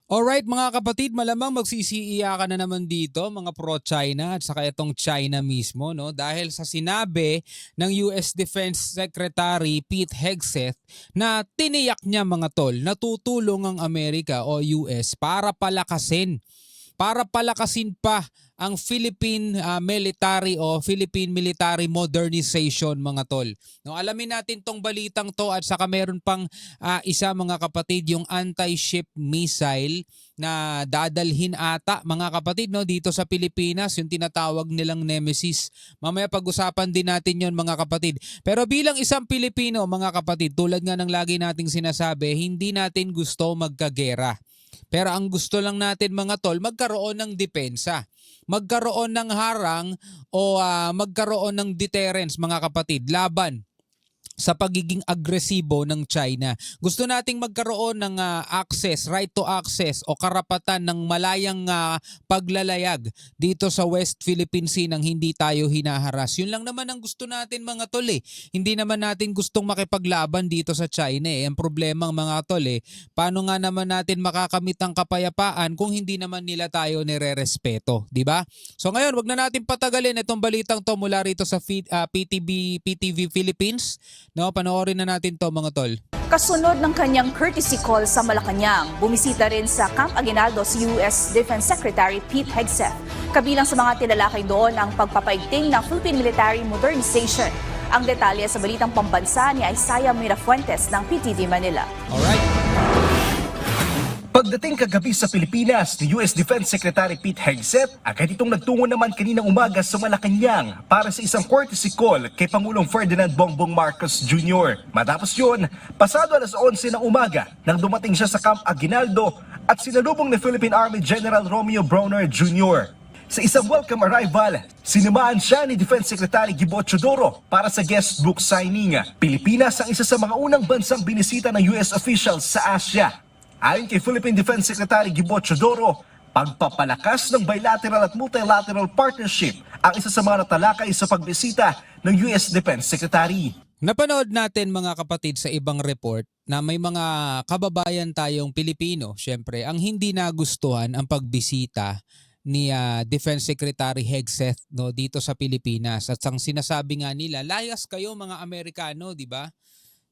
Alright mga kapatid, malamang magsisiiyakan na naman dito mga pro-China at saka itong China mismo, no? Dahil sa sinabi ng US Defense Secretary Pete Hegseth na tiniyak niya mga tol na tutulong ang Amerika o US para palakasin pa ang Philippine military o Philippine military modernization mga tol. No, alamin natin tong balitang to at saka meron pang isa mga kapatid yung anti-ship missile na dadalhin ata mga kapatid no dito sa Pilipinas, yung tinatawag nilang Nemesis. Mamaya pag-usapan din natin yon mga kapatid. Pero bilang isang Pilipino mga kapatid, tulad nga ng lagi nating sinasabi, hindi natin gusto magkagera. Pero ang gusto lang natin mga tol, magkaroon ng depensa. Magkaroon ng harang o magkaroon ng deterrence mga kapatid laban sa pagiging agresibo ng China. Gusto nating magkaroon ng access, right to access o karapatan ng malayang paglalayag dito sa West Philippine Sea nang hindi tayo hinaharas. Yun lang naman ang gusto natin mga tol eh. Hindi naman natin gustong makipaglaban dito sa China eh. Ang problema mga tol eh, paano nga naman natin makakamit ang kapayapaan kung hindi naman nila tayo nirerespeto, di ba? So ngayon, wag na natin patagalin itong balitang to mula rito sa PTV Philippines. No, panoorin na natin to mga tol. Kasunod ng kanyang courtesy call sa Malacanang, bumisita rin sa Camp Aguinaldo si US Defense Secretary Pete Hegseth. Kabilang sa mga tinalakay doon ang pagpapaigting ng Philippine Military Modernization. Ang detalye sa balitang pambansa ni Isaiah Mirafuentes ng PTV Manila. Alright. Pagdating kagabi sa Pilipinas ni US Defense Secretary Pete Hegseth, agad itong nagtungo naman kaninang umaga sa Malacanang para sa isang courtesy call kay Pangulong Ferdinand Bongbong Marcos Jr. Matapos yun, pasado alas 11 ng umaga nang dumating siya sa Camp Aguinaldo at sinalubong ni Philippine Army General Romeo Brawner Jr. Sa isang welcome arrival, sinamahan siya ni Defense Secretary Gibo Chodoro para sa guest book signing. Pilipinas ang isa sa mga unang bansang binisita ng US officials sa Asia. Ayon kay Philippine Defense Secretary Gibo Chodoro, pagpapalakas ng bilateral at multilateral partnership ang isa sa mga natalakay sa pagbisita ng US Defense Secretary. Napanood natin mga kapatid sa ibang report na may mga kababayan tayong Pilipino, syempre, ang hindi nagustuhan ang pagbisita ni Defense Secretary Hegseth no dito sa Pilipinas. At ang sinasabi nga nila, layas kayo mga Amerikano, di ba?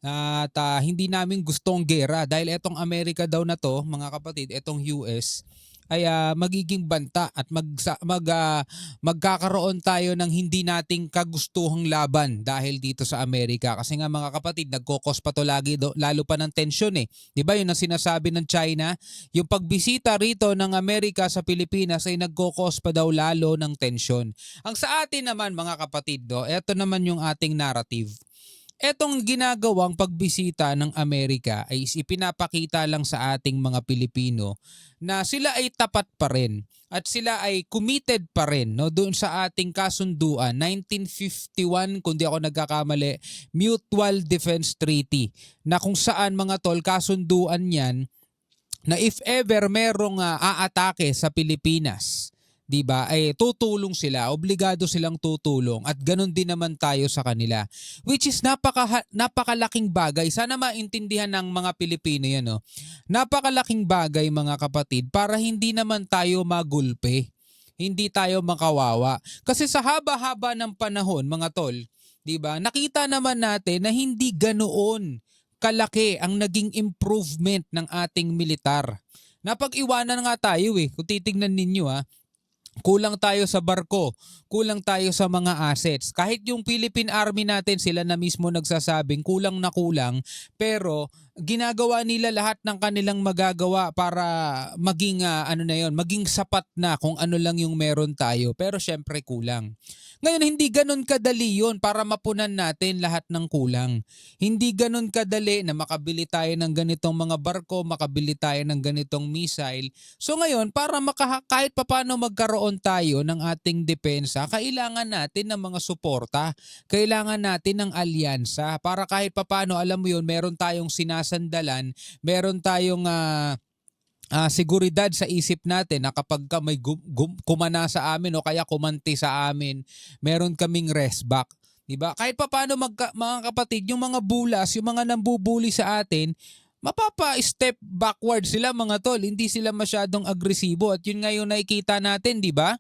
At hindi namin gustong gera dahil etong Amerika daw na to, mga kapatid, etong US ay magiging banta at magkakaroon tayo ng hindi nating kagustuhang laban dahil dito sa Amerika. Kasi nga mga kapatid, nagkokos pa to lagi lalo pa ng tensyon eh. 'Di ba? Yun ang sinasabi ng China, yung pagbisita rito ng Amerika sa Pilipinas ay nagkokos pa daw lalo ng tensyon. Ang sa atin naman mga kapatid, eto naman yung ating narrative. Etong ginagawang pagbisita ng Amerika ay ipinapakita lang sa ating mga Pilipino na sila ay tapat pa rin at sila ay committed pa rin no, doon sa ating kasunduan 1951 kung di ako nagkakamali, Mutual Defense Treaty, na kung saan mga tol kasunduan yan na if ever merong aatake sa Pilipinas, 'di ba? Ay tutulong sila, obligado silang tutulong at ganun din naman tayo sa kanila. Which is napakalaking bagay. Sana maintindihan ng mga Pilipino 'yan, no. Napakalaking bagay mga kapatid para hindi naman tayo magulpe. Hindi tayo makawawa. Kasi sa haba-haba ng panahon, mga tol, 'di ba? Nakita naman natin na hindi ganoon kalaki ang naging improvement ng ating militar. Napag-iwanan nga tayo eh. Kung titingnan ninyo kulang tayo sa barko, kulang tayo sa mga assets. Kahit yung Philippine Army natin, sila na mismo nagsasabing kulang na kulang, pero ginagawa nila lahat ng kanilang magagawa para maging maging sapat na kung ano lang yung meron tayo. Pero syempre kulang. Ngayon, hindi ganun kadali yun para mapunan natin lahat ng kulang. Hindi ganun kadali na makabili tayo ng ganitong mga barko, makabili tayo ng ganitong missile. So ngayon, para kahit papano magkaroon tayo ng ating depensa, kailangan natin ng mga suporta. Kailangan natin ng alyansa para kahit papano, alam mo yun, meron tayong sinasandalan, meron tayong seguridad sa isip natin na kapag may kumana sa amin o kaya kumanti sa amin, meron kaming rest back. Diba? Kahit pa paano mga kapatid, yung mga bulas, yung mga nambubuli sa atin, mapapa-step backward sila mga tol. Hindi sila masyadong agresibo at yun nga yung nakikita natin, di ba?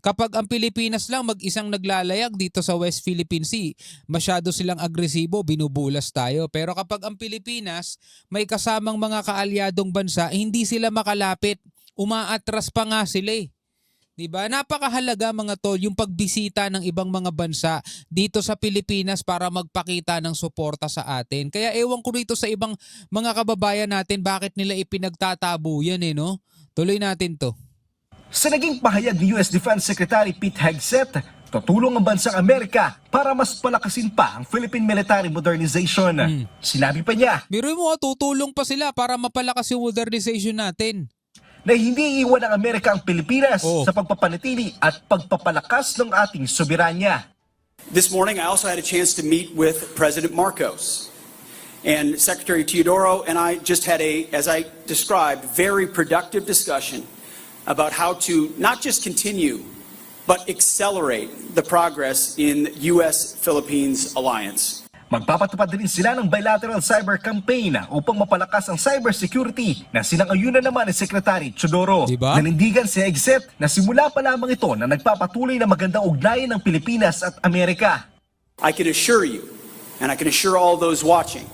Kapag ang Pilipinas lang mag-isang naglalayag dito sa West Philippine Sea, masyado silang agresibo, binubulas tayo. Pero kapag ang Pilipinas may kasamang mga kaalyadong bansa, hindi sila makalapit. Umaatras pa nga sila eh. Diba? Napakahalaga mga tol yung pagbisita ng ibang mga bansa dito sa Pilipinas para magpakita ng suporta sa atin. Kaya ewan ko rito sa ibang mga kababayan natin bakit nila ipinagtatabo yan eh, no? Tuloy natin to. Sa naging pahayag ni US Defense Secretary Pete Hegseth, tutulong ang bansang Amerika para mas palakasin pa ang Philippine military modernization. Sinabi pa niya Biro mo, tutulong pa sila para mapalakas yung modernization natin. na hindi iiwan ng Amerika ang Pilipinas sa pagpapanatili at pagpapalakas ng ating soberanya. This morning, I also had a chance to meet with President Marcos. And Secretary Teodoro and I just had as I described, very productive discussion about how to not just continue, but accelerate the progress in U.S.-Philippines alliance. Magpapatupad din sila ng bilateral cyber campaign upang mapalakas ang cybersecurity na sinang-ayunan naman ni Secretary Teodoro. Diba? Nanindigan si Hegseth na simula pa lamang ito na nagpapatuloy na magandang ugnayan ng Pilipinas at Amerika. I can assure you, and I can assure all those watching,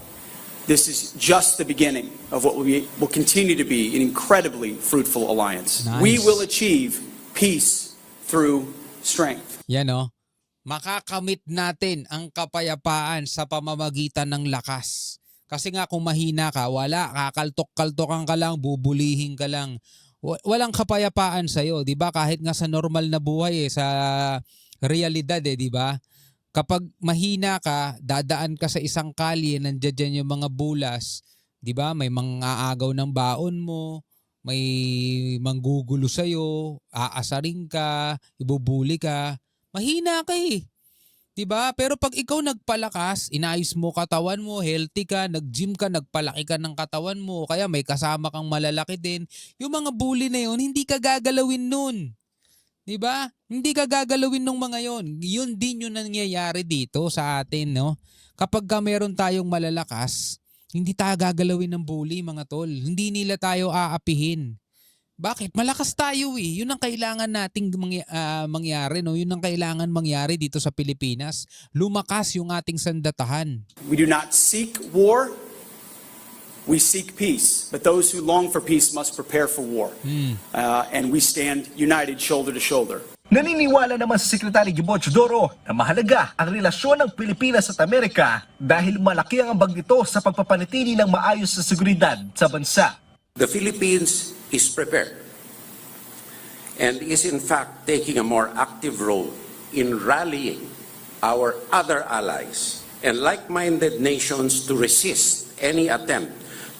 this is just the beginning of what will continue to be an incredibly fruitful alliance. Nice. We will achieve peace through strength. Yan o. Makakamit natin ang kapayapaan sa pamamagitan ng lakas. Kasi nga kung mahina ka, wala, kakaltok-kaltokan ka lang, bubulihin ka lang. Walang kapayapaan sa'yo, di ba? Kahit nga sa normal na buhay, sa realidad, di ba? Kapag mahina ka, dadaan ka sa isang kalye, nandiyan dyan yung mga bulas, di ba? May mga aagaw ng baon mo, may manggugulo sa'yo, aasarin ka, ibubuli ka. Mahina ka eh. Diba? Pero pag ikaw nagpalakas, inayos mo katawan mo, healthy ka, nag-gym ka, nagpalaki ka ng katawan mo, kaya may kasama kang malalaki din, yung mga bully na yun, hindi ka gagalawin nun. Diba? Hindi ka gagalawin nung mga yon. Yun din yung nangyayari dito sa atin, no? Kapag ka meron tayong malalakas, hindi tayo gagalawin ng bully, mga tol. Hindi nila tayo aapihin. Bakit? Malakas tayo eh. Yun ang kailangan nating mangyari. No? Yun ang kailangan mangyari dito sa Pilipinas. Lumakas yung ating sandatahan. We do not seek war, we seek peace. But those who long for peace must prepare for war. And we stand united shoulder to shoulder. Naniniwala naman si Secretary Gibo Teodoro na mahalaga ang relasyon ng Pilipinas at Amerika dahil malaki ang ambag nito sa pagpapanatili ng maayos na seguridad sa bansa. The Philippines is prepared and is in fact taking a more active role in rallying our other allies and like-minded nations to resist any attempt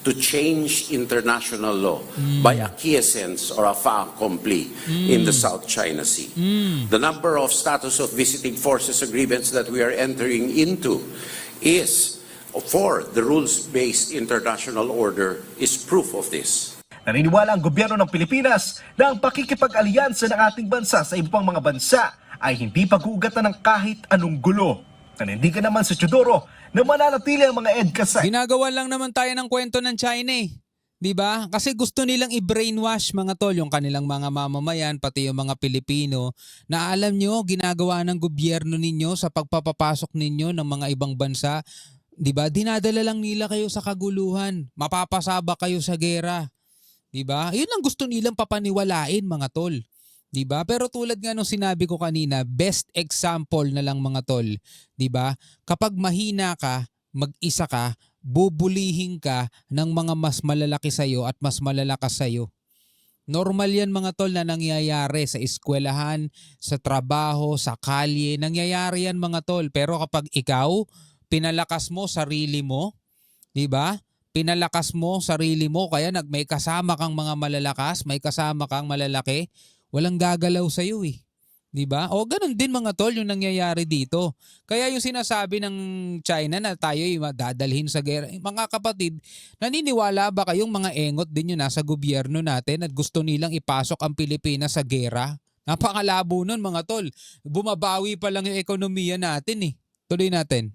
to change international law by acquiescence or a fait accompli in the South China Sea. The number of status of visiting forces agreements that we are entering into is for the rules-based international order is proof of this. Naniniwala ang gobyerno ng Pilipinas na ang pakikipag-alyansa ng ating bansa sa ibang mga bansa ay hindi pag-uugatan ng kahit anong gulo. Nanindigan naman si Teodoro na mananatili ang mga EDCA sa Ginagawa lang naman tayo ng kwento ng China eh. Diba? Kasi gusto nilang i-brainwash mga tol yung kanilang mga mamamayan, pati yung mga Pilipino, na alam nyo, ginagawa ng gobyerno ninyo sa pagpapapasok ninyo ng mga ibang bansa. Diba? Dinadala lang nila kayo sa kaguluhan. Mapapasaba kayo sa gera. Diba? Yun ang gusto nilang papaniwalain mga tol. Diba? Pero tulad nga nung sinabi ko kanina, best example na lang mga tol. Diba? Kapag mahina ka, mag-isa ka, bubulihin ka ng mga mas malalaki sa'yo at mas malalakas sa'yo. Normal yan mga tol na nangyayari sa eskwelahan, sa trabaho, sa kalye. Nangyayari yan mga tol. Pero kapag ikaw, pinalakas mo sarili mo, di ba? Pinalakas mo sarili mo kaya may kasama kang mga malalakas, may kasama kang malalaki, walang gagalaw sa iyo eh. Di ba? O ganun din mga tol yung nangyayari dito. Kaya yung sinasabi ng China na tayo ay dadalhin sa gera. Mga kapatid, naniniwala ba kayong mga engot din yung nasa gobyerno natin at gusto nilang ipasok ang Pilipinas sa gera? Napakalabo nun mga tol. Bumabawi pa lang yung ekonomiya natin eh. Tuloy natin.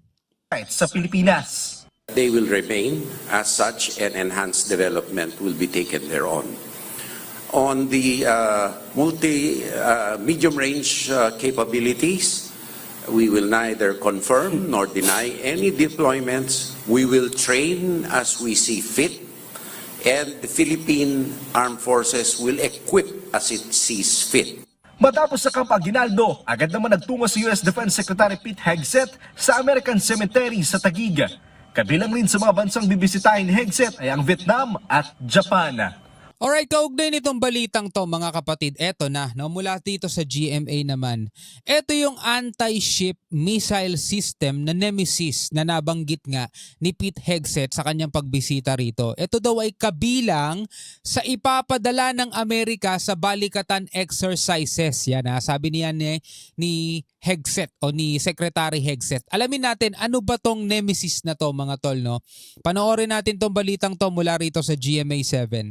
sa Pilipinas. They will remain as such, and enhanced development will be taken thereon. On the medium-range capabilities, we will neither confirm nor deny any deployments. We will train as we see fit, and the Philippine Armed Forces will equip as it sees fit. Matapos sa Camp Aguinaldo, agad naman nagtungo si US Defense Secretary Pete Hegseth sa American Cemetery sa Taguig. Kabilang rin sa mga bansang bibisitahin ni Hegseth ay ang Vietnam at Japan. Alright, kaugnay nitong balitang to mga kapatid, eto na, no, mula dito sa GMA naman. Eto yung anti-ship missile system na Nemesis na nabanggit nga ni Pete Hegseth sa kanyang pagbisita rito. Ito daw ay kabilang sa ipapadala ng Amerika sa balikatan exercises. Yan ha, sabi niya ni Hegseth o ni Secretary Hegseth. Alamin natin ano ba tong Nemesis na to mga tol, no? Panoorin natin tong balitang to mula rito sa GMA 7.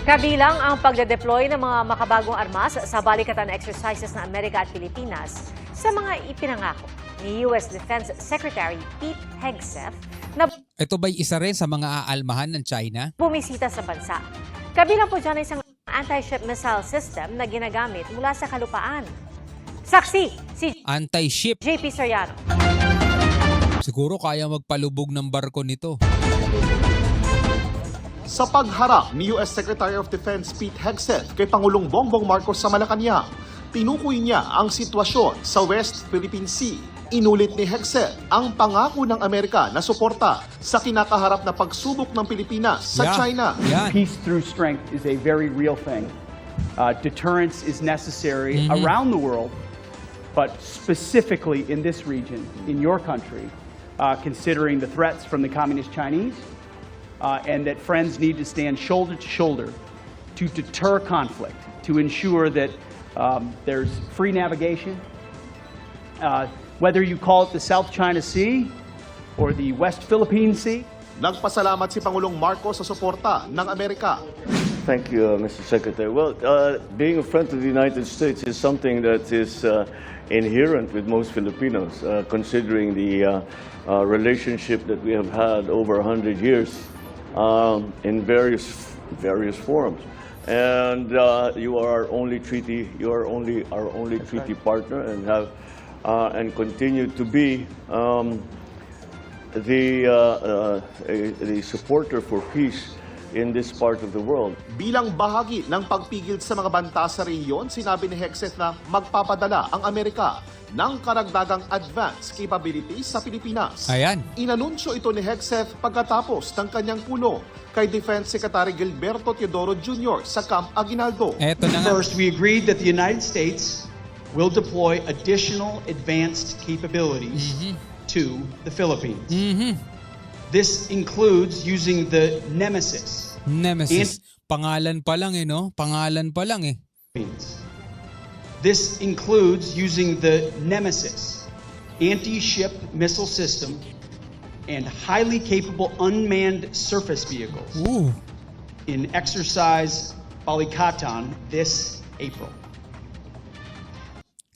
Kabilang ang pagde-deploy ng mga makabagong armas sa balikatan exercises ng Amerika at Pilipinas sa mga ipinangako ni US Defense Secretary Pete Hegseth na Ito ba'y isa rin sa mga aalmahan ng China? bumisita sa bansa. Kabilang po dyan ay isang anti-ship missile system na ginagamit mula sa kalupaan. Saksi si Anti-ship. JP Soriano. Siguro kaya magpalubog ng barko nito. Sa pagharap ni US Secretary of Defense Pete Hegseth kay Pangulong Bongbong Marcos sa Malacanang, tinukoy niya ang sitwasyon sa West Philippine Sea. Inulit ni Hegseth ang pangako ng Amerika na suporta sa kinakaharap na pagsubok ng Pilipinas sa China. Yan. Peace through strength is a very real thing. Deterrence is necessary around the world, but specifically in this region, in your country, considering the threats from the Communist Chinese, and that friends need to stand shoulder to shoulder to deter conflict, to ensure that there's free navigation, whether you call it the South China Sea or the West Philippine Sea. Nagpasalamat si Pangulong Marcos sa suporta ng Amerika. Thank you, Mr. Secretary. Well, being a friend of the United States is something that is inherent with most Filipinos, considering the relationship that we have had over 100 years in various forms. And you are our only treaty partner, and have and continue to be the supporter for peace in this part of the world. Bilang bahagi ng pagpigil sa mga banta sa rehiyon, sinabi ni Hegseth na magpapadala ang Amerika ng karagdagang advanced capabilities sa Pilipinas. Ayan. Inanunsyo ito ni Hegseth pagkatapos ng kanyang pulong kay Defense Secretary Gilberto Teodoro Jr. sa Camp Aguinaldo. Eto na nga. First, we agreed that the United States will deploy additional advanced capabilities to the Philippines. This includes using the Nemesis. Nemesis. Pangalan pa lang no? Pangalan pa lang This includes using the Nemesis anti-ship missile system and highly capable unmanned surface vehicles Ooh. in exercise Balikatan this April.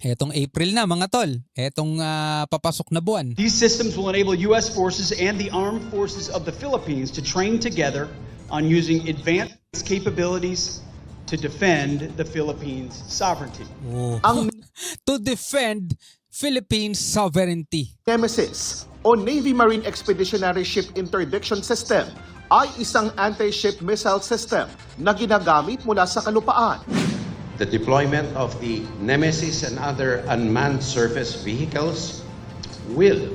Etong April na mga tol. Etong papasok na buwan. These systems will enable U.S. forces and the armed forces of the Philippines to train together on using advanced capabilities to defend the Philippines' sovereignty. Oh. Ang To defend Philippines sovereignty. Nemesis o Navy Marine Expeditionary Ship Interdiction System ay isang anti-ship missile system na ginagamit mula sa kalupaan. The deployment of the Nemesis and other unmanned surface vehicles will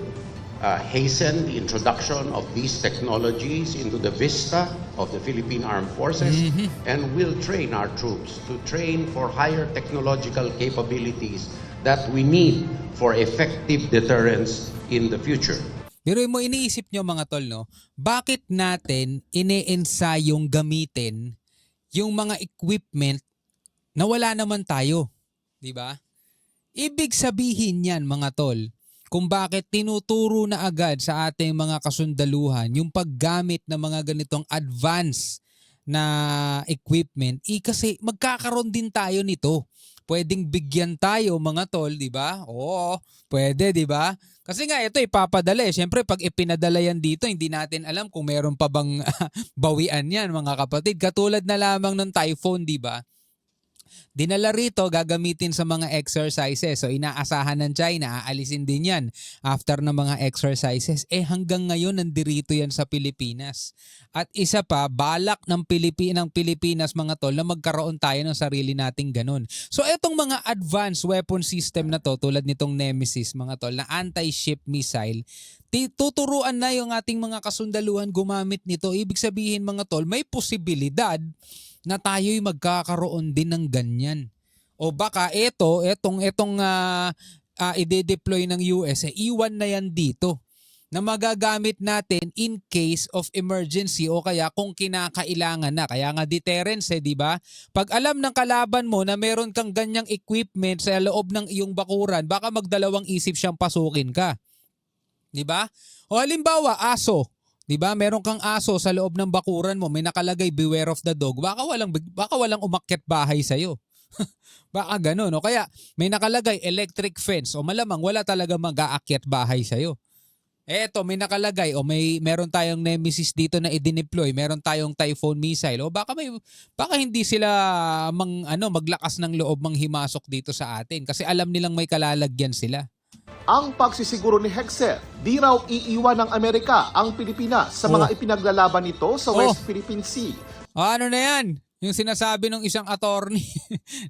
hasten the introduction of these technologies into the vista of the Philippine Armed Forces and will train our troops to train for higher technological capabilities that we need for effective deterrence in the future. Pero mo iniisip nyo mga tol, no? Bakit natin ine-ensayong gamitin yung mga equipment na wala naman tayo? Diba? Ibig sabihin yan mga tol, kung bakit tinuturo na agad sa ating mga kasundaluhan yung paggamit ng mga ganitong advanced na equipment, kasi magkakaroon din tayo nito. Pwedeng bigyan tayo mga tol, di ba? Oo, pwede, di ba? Kasi nga ito ipapadala eh. Siyempre pag ipinadala yan dito, hindi natin alam kung meron pa bang bawian yan mga kapatid. Katulad na lamang ng typhoon, di ba? Dinala rito, gagamitin sa mga exercises. So inaasahan ng China, aalisin din yan after ng mga exercises. Hanggang ngayon nandirito yan sa Pilipinas. At isa pa, balak ng Pilipinas mga tol na magkaroon tayo ng sarili nating ganun. So etong mga advanced weapon system na to, tulad nitong Nemesis mga tol, na anti-ship missile, tuturuan na yung ating mga kasundaluhan gumamit nito. Ibig sabihin mga tol, may posibilidad na tayo'y magkakaroon din ng ganyan. O baka etong ide-deploy ng US, iwan na yan dito na magagamit natin in case of emergency o kaya kung kinakailangan na. Kaya nga deterrence di ba? Pag alam ng kalaban mo na meron kang ganyang equipment sa loob ng iyong bakuran, baka magdalawang isip siyang pasukin ka. Di ba? O halimbawa, aso. 'Di ba? Meron kang aso sa loob ng bakuran mo, may nakalagay beware of the dog. Baka walang umakyat bahay sa iyo. Baka gano'n, no? Kaya may nakalagay electric fence o malamang wala talaga mag-aakyat bahay sa iyo. Eto, may nakalagay o meron tayong Nemesis dito na i-deploy, meron tayong Typhoon missile. O baka hindi sila maglakas ng loob manghimasok dito sa atin kasi alam nilang may kalalagyan sila. Ang pagsisiguro ni Hegseth, di raw iiwan ng Amerika ang Pilipinas sa mga ipinaglalaban nito sa West Philippine Sea. Ano na yan? Yung sinasabi ng isang attorney,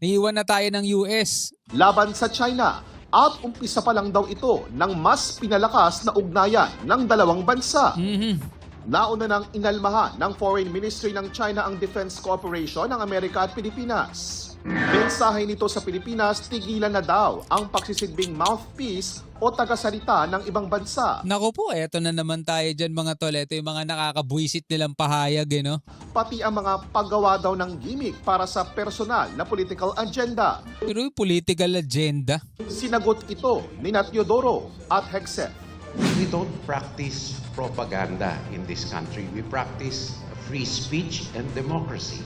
naiwan na tayo ng US. Laban sa China, at umpisa pa lang daw ito ng mas pinalakas na ugnayan ng dalawang bansa. Nauna nang inalmahan ng Foreign Ministry ng China ang Defense Cooperation ng Amerika at Pilipinas. Mensahe nito sa Pilipinas, tigilan na daw ang pagsisilbing mouthpiece o tagasalita ng ibang bansa. Naku po, eto na naman tayo dyan mga tol. Ito yung mga nakakabuisit nilang pahayag, no? Pati ang mga paggawa daw ng gimmick para sa personal na political agenda. Pero yung political agenda? Sinagot ito ni Teodoro at Hegseth. We don't practice propaganda in this country. We practice free speech and democracy.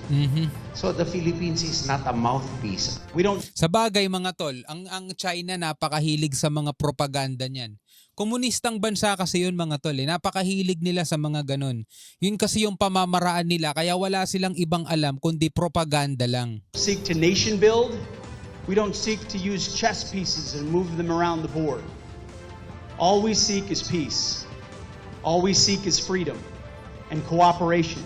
So the Philippines is not a mouthpiece. We don't Sa bagay mga tol, ang China napakahilig sa mga propaganda niyan. Komunistang bansa kasi yun mga tol. Napakahilig nila sa mga ganun. Yun kasi yung pamamaraan nila kaya wala silang ibang alam kundi propaganda lang. seek to nation build. We don't seek to use chess pieces and move them around the board. All we seek is peace. All we seek is freedom and cooperation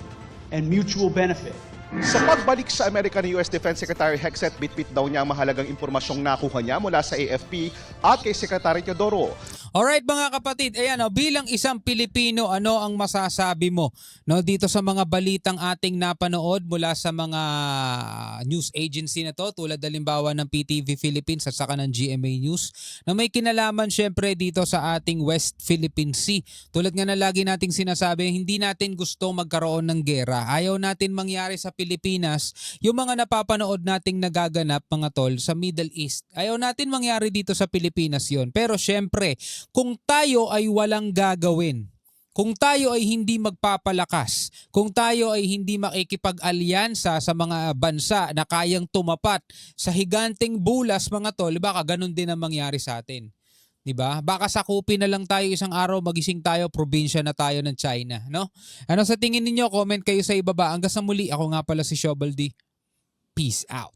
and mutual benefit. Sa pagbalik sa Amerika ni US Defense Secretary Hegseth, bitbit daw niya ang mahalagang impormasyong nakuha niya mula sa AFP at kay Secretary Teodoro. Alright mga kapatid, bilang isang Pilipino, ano ang masasabi mo dito sa mga balitang ating napanood mula sa mga news agency na to, tulad halimbawa ng PTV Philippines at saka ng GMA News, na may kinalaman syempre dito sa ating West Philippine Sea. Tulad nga na lagi nating sinasabi, hindi natin gusto magkaroon ng gera. Ayaw natin mangyari sa Pilipinas yung mga napapanood nating nagaganap mga tol sa Middle East. Ayaw natin mangyari dito sa Pilipinas yon. Pero syempre, kung tayo ay walang gagawin, kung tayo ay hindi magpapalakas, kung tayo ay hindi makikipag-alyansa sa mga bansa na kayang tumapat sa higanteng bulas mga tol, baka ganun din ang mangyari sa atin. Diba? Baka sakupin na lang tayo isang araw, magising tayo, probinsya na tayo ng China. No? Ano sa tingin ninyo? Comment kayo sa ibaba. Hanggang sa muli, ako nga pala si Shobaldi. Peace out.